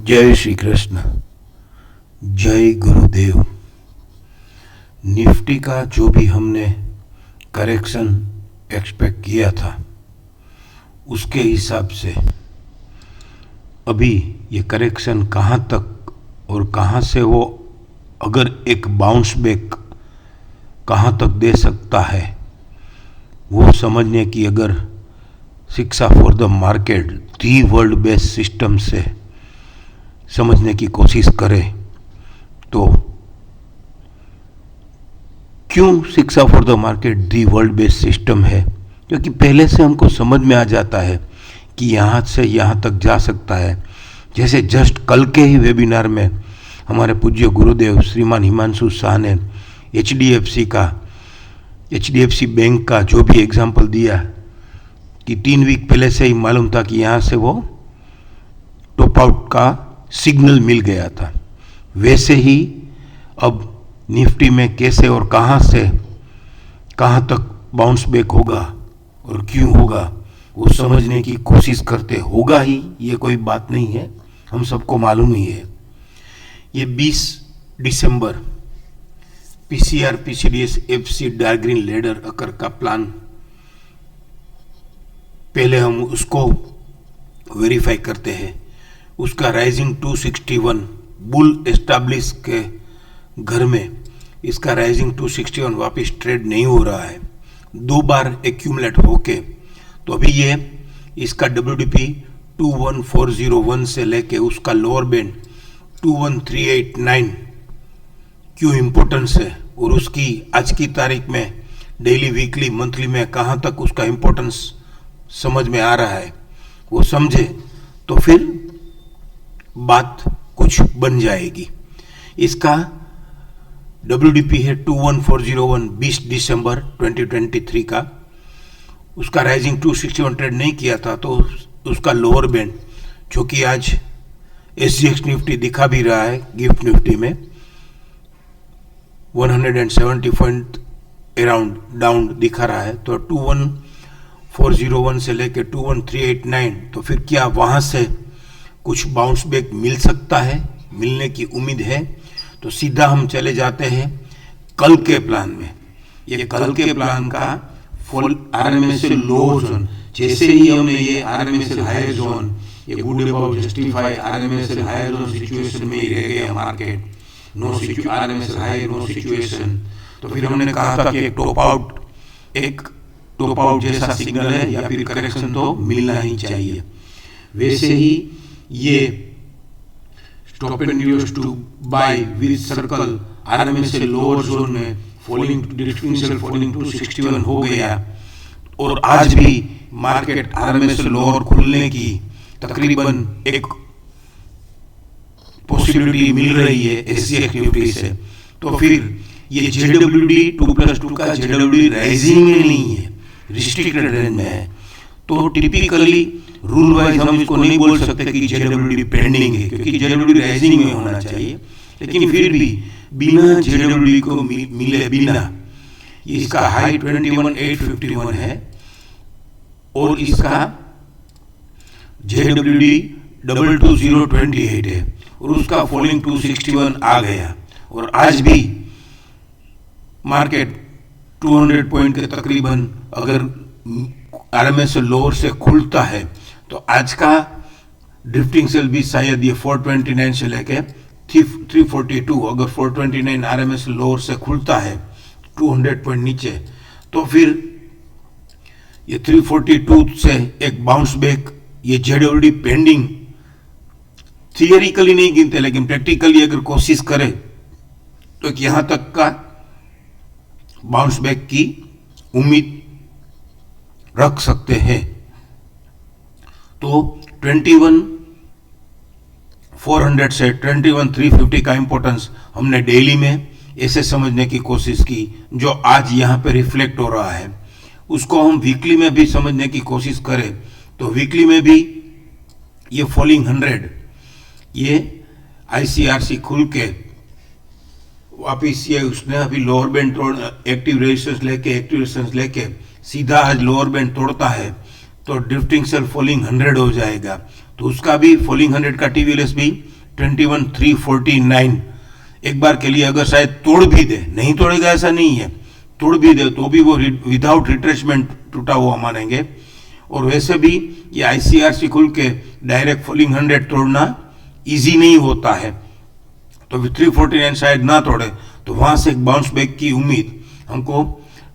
जय श्री कृष्ण, जय गुरुदेव। निफ्टी का जो भी हमने करेक्शन एक्सपेक्ट किया था उसके हिसाब से अभी ये करेक्शन कहाँ तक और कहाँ से वो अगर एक बाउंस बैक कहाँ तक दे सकता है वो समझने की अगर शिक्षा for the market the world based system से समझने की कोशिश करें तो क्यों शिक्षा for the market the world based system है, क्योंकि पहले से हमको समझ में आ जाता है कि यहाँ से यहाँ तक जा सकता है। जैसे जस्ट कल के ही वेबिनार में हमारे पूज्य गुरुदेव श्रीमान हिमांशु शाह ने एचडीएफसी बैंक का जो भी एग्जाम्पल दिया कि 3 वीक पहले से ही मालूम था कि यहाँ से वो टॉप आउट का सिग्नल मिल गया था। वैसे ही अब निफ्टी में कैसे और कहाँ से कहाँ तक बाउंस बैक होगा और क्यों होगा वो समझने की कोशिश करते होगा ही, ये कोई बात नहीं है, हम सबको मालूम ही है। ये 20 दिसंबर PCR PCDS FC dark green ladder अकर का प्लान पहले हम उसको वेरीफाई करते हैं। उसका राइजिंग 261 बुल एस्टैब्लिश के घर में इसका राइजिंग 261 वापस ट्रेड नहीं हो रहा है, 2 बार एक्यूमुलेट होके। तो अभी ये इसका WDP 21401 से लेके उसका लोअर बैंड 21389 क्यों इम्पोर्टेंस है और उसकी आज की तारीख में डेली वीकली मंथली में कहाँ तक उसका इम्पोर्टेंस समझ में आ रहा है वो समझे तो फिर बात कुछ बन जाएगी। इसका WDP है 21401 20 दिसंबर 2023 का, उसका राइजिंग 261 ट्रेड नहीं किया था तो उसका लोअर बैंड जो कि आज SGX निफ्टी दिखा भी रहा है गिफ्ट निफ्टी में 170 पॉइंट अराउंड डाउन दिखा रहा है। तो 21401 से लेकर 21389 तो फिर क्या वहां से कुछ बाउंस बैक मिल सकता है, मिलने की उम्मीद है। तो सीधा हम चले जाते हैं कल के प्लान में। ये कल के प्लान का फुल आरएमएसएल लो जोन, जैसे ही हमने ये आरएमएसएल हायर जोन ये good about justify RMSL higher zone situation में ही रह गया market, no RMSL higher no situation. तो फिर हमने कहा था कि एक टॉप आउट जैसा सिग्नल है या फिर करेक्शन तो मिलना ही चाहिए। वैसे ही ये stop and use to by with circle RMSL lower zone में फॉलिंग डिफरेंशियल फॉलिंग टू 61 हो गया और आज भी मार्केट आरएमएसएल लोअर खुलने की तकरीबन एक पॉसिबिलिटी मिल रही है एसजीएक्स निफ्टी से। तो फिर ये जेडब्ल्यूडी 2+2 का जेडब्ल्यूडी राइजिंग में नहीं है, रिस्ट्रिक्टेड रेंज में है। तो टिपिकली रूल वाइज हम इसको नहीं बोल सकते कि जेडब्ल्यूडी पेंडिंग है, क्योंकि जेडब्ल्यूडी राइजिंग में होना चाहिए। लेकिन फिर भी बिना जेडब्ल्यूडी को मिले बिना इसका हाई 21851 है और इसका जेडब्ल्यूडी 22028 है और उसका फॉलिंग 261 आ गया और आज भी मार्केट 200 पॉइंट के तकरीबन अगर आरएमएसएल लोअर से खुलता है तो आज का ड्रिफ्टिंग सेल भी शायद ये 429 से लेके 342, अगर 429 आरएमएसएल लोअर से खुलता है 200 पॉइंट नीचे तो फिर ये 342 से एक बाउंस बैक, ये जेडब्ल्यूडी पेंडिंग थियरिकली नहीं गिनते लेकिन प्रैक्टिकली अगर कोशिश करें तो यहां तक का बाउंस बैक की उम्मीद रख सकते हैं। तो 21400 से 21350 का इंपॉर्टेंस हमने डेली में ऐसे समझने की कोशिश की, जो आज यहाँ पे रिफ्लेक्ट हो रहा है उसको हम वीकली में भी समझने की कोशिश करें तो वीकली में भी ये फॉलिंग 100 ये आईसीआरसी खुल के वापिस ये उसने अभी लोअर बैंड तोड़ एक्टिव रेजिस्टेंस लेके सीधा आज लोअर बैंड तोड़ता है तो ड्रिफ्टिंग सेल फॉलिंग 100 हो जाएगा। तो उसका भी फॉलिंग 100 का टीवीएलएस भी 21,349 एक बार के लिए अगर शायद तोड़ भी दे, नहीं तोड़ेगा ऐसा नहीं है, तोड़ भी दे तो भी वो विदाउट रिट्रेसमेंट टूटा हुआ मानेंगे। और वैसे भी ये आईसीआरसी खुल के डायरेक्ट फॉलिंग 100 तोड़ना इजी नहीं होता है, तो 349 शायद ना तोड़े, तो वहां से एक बाउंस बैक की उम्मीद हमको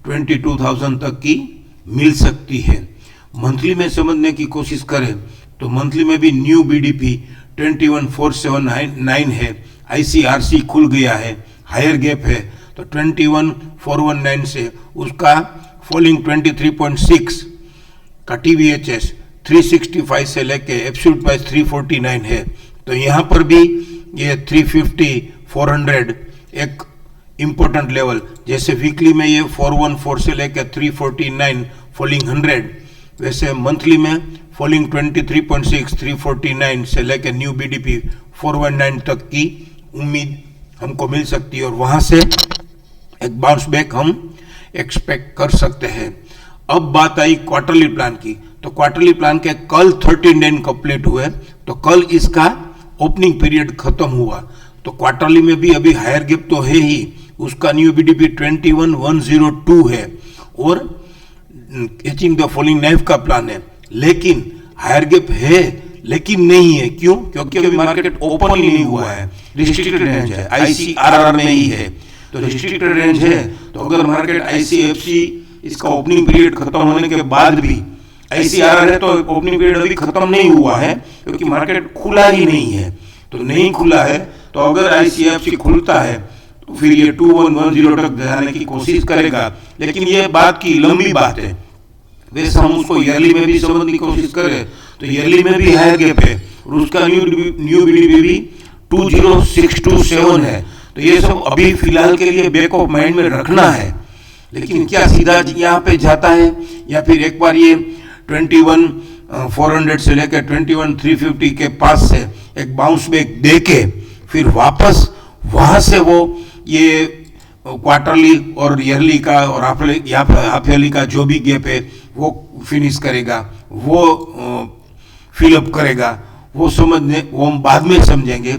22,000 तक की मिल सकती है। मंथली में समझने की कोशिश करें तो मंथली में भी न्यू बीडीपी 21,479 है, आईसीआरसी खुल गया है, हायर गैप है, तो 21,419 से उसका फॉलिंग 23.6 का टीवीएचएस 365 से लेके एब्सोल्यूट प्राइस 349 है, तो यहाँ पर भी ये 350 400 एक इंपॉर्टेंट लेवल, जैसे वीकली में ये 414 से लेकर 349 फॉलिंग 100, वैसे मंथली में फॉलिंग 23.6 349 से लेकर न्यू बीडीपी 419 तक की उम्मीद हमको मिल सकती है, और वहां से एक बाउंस बैक हम एक्सपेक्ट कर सकते हैं। अब बात आई क्वार्टरली प्लान की, तो क्वार्टरली प्लान के कल 13 दिन कंप्लीट हुए, तो कल इसका ओपनिंग पीरियड खत्म हुआ, तो क्वार्टरली में भी अभी हायर गैप तो है ही, उसका न्यू बीडीपी 21,102 है और एचिंग द फॉलिंग नाइफ का प्लान है, लेकिन हायर गैप है लेकिन नहीं है, क्यों? क्योंकि अभी मार्केट ओपन ही नहीं हुआ है, रिस्ट्रिक्टेड रेंज है, आईसीआरआर में ही है, तो रिस्ट्रिक्टेड रेंज है, तो अगर मार्केट आईसीएफसी इसका ओपनिंग पीरियड खत्म होने के बाद भी आईसीआरआर है, तो ओपनिंग पीरियड अभी खत्म नहीं हुआ है क्योंकि मार्केट खुला ही नहीं है, तो नहीं खुला है, तो अगर आईसीएफसी खुलता है तो फिर ये 2110 तक जाने की कोशिश करेगा, लेकिन ये बात की लंबी बात है। वैसे हम उसको ईयरली में भी समझने की कोशिश करें तो ईयरली में भी हायर गैप है और उसका न्यू बीडीपी भी 20,627 है, तो ये सब अभी फिलहाल के लिए बैक ऑफ माइंड में रखना है, लेकिन क्या सीधा यहाँ पे जाता है या फिर एक बार ये 21,400 से लेकर 21,350 के पास से एक बाउंस बैक दे के फिर वापस वहां से वो ये क्वार्टरली और ईयरली का और हाफ ईयरली का जो भी गैप है वो फिनिश करेगा, वो फिलअप करेगा, वो हम बाद में समझेंगे।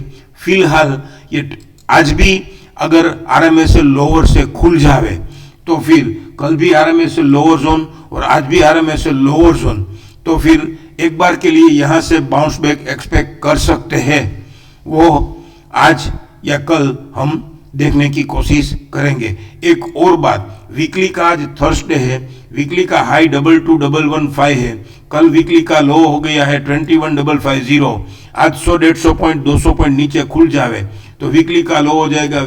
फिलहाल ये आज भी अगर आरएमएस लोअर से खुल जावे तो फिर कल भी आरएमएस लोअर जोन और आज भी आरएमएस लोअर जोन, तो फिर एक बार के लिए यहाँ से बाउंस बैक एक्सपेक्ट कर सकते हैं, वो आज या कल हम देखने की कोशिश करेंगे। एक और बात, वीकली का आज थर्सडे है, वीकली का हाई 22,115 है, कल वीकली का लो हो गया है 21,550, आज 100-150 पॉइंट 200 पॉइंट नीचे खुल जावे तो वीकली का लो हो जाएगा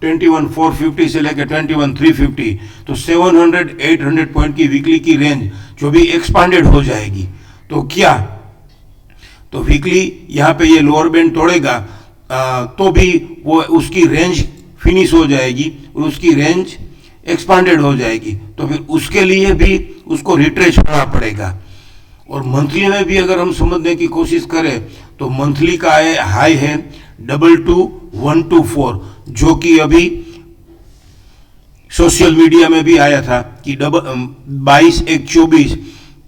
21,450 से लेकर 21,350, तो 700-800 पॉइंट की वीकली की रेंज जो भी एक्सपांडेड हो जाएगी, तो क्या तो वीकली यहाँ पे ये लोअर बैंड तोड़ेगा तो भी वो उसकी रेंज फिनिश हो जाएगी और उसकी रेंज एक्सपांडेड हो जाएगी, तो फिर उसके लिए भी उसको रिट्रेस करना पड़ेगा। और मंथली में भी अगर हम समझने की कोशिश करें तो मंथली का हाई है 22,124, जो कि अभी सोशल मीडिया में भी आया था कि 22/1/24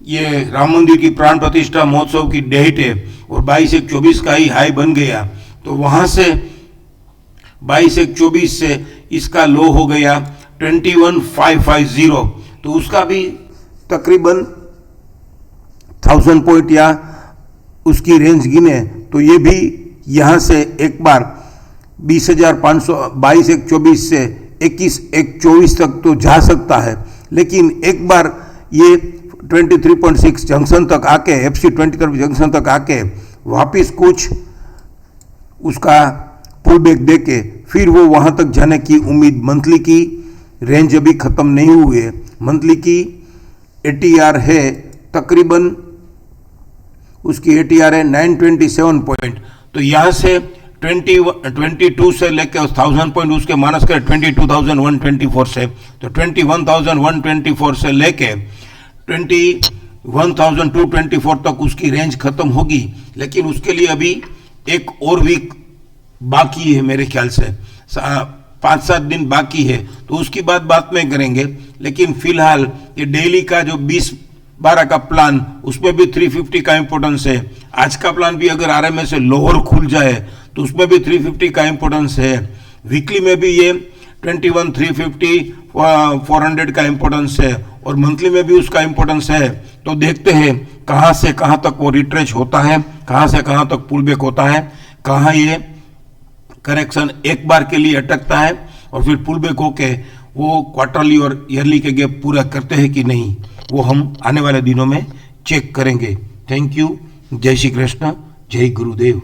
ये राम मंदिर की प्राण प्रतिष्ठा महोत्सव की डेट है और 22/1/24 का ही हाई बन गया, तो वहां से 22/1/24 से इसका लो हो गया 21,550, तो उसका भी तकरीबन 1000 पॉइंट या उसकी रेंज गिने तो ये भी यहाँ से एक बार 20,500 22/1/24 से 21/1/24 तक तो जा सकता है, लेकिन एक बार ये 23.6 जंक्शन तक आके FC20 जंक्शन तक आके वापिस कुछ उसका पुल बैक दे के फिर वो वहां तक जाने की उम्मीद, मंथली की रेंज अभी खत्म नहीं हुई है, मंथली की ATR है तकरीबन उसकी ATR है 927 पॉइंट, तो यहाँ से 22 से लेकर 1000 पॉइंट उसके माइनस कर 22,124 से, तो 21,124 से लेके 21,224 तक उसकी रेंज खत्म होगी, लेकिन उसके लिए अभी एक और वीक बाकी है, मेरे ख्याल से 5-7 दिन बाकी है, तो उसकी बात में करेंगे। लेकिन फिलहाल ये डेली का जो 12 का प्लान, उसमें भी 350 का इंपॉर्टेंस है। आज का प्लान भी अगर आरएमएस से लोअर खुल जाए तो उसमें भी 350 का इंपॉर्टेंस है। वीकली में भी ये 21, 350, 400 का इंपॉर्टेंस है और मंथली में भी उसका इंपॉर्टेंस है। तो देखते हैं कहां से कहां तक वो रिट्रेच होता है, कहां से कहां तक पुल बैक होता है, कहां ये करेक्शन एक बार के लिए अटकता है और फिर पुल बैक होके वो क्वार्टरली और ईयरली के गैप पूरा करते हैं कि नहीं, वो हम आने वाले दिनों में चेक करेंगे। Thank you. जय श्री कृष्ण, जय गुरुदेव।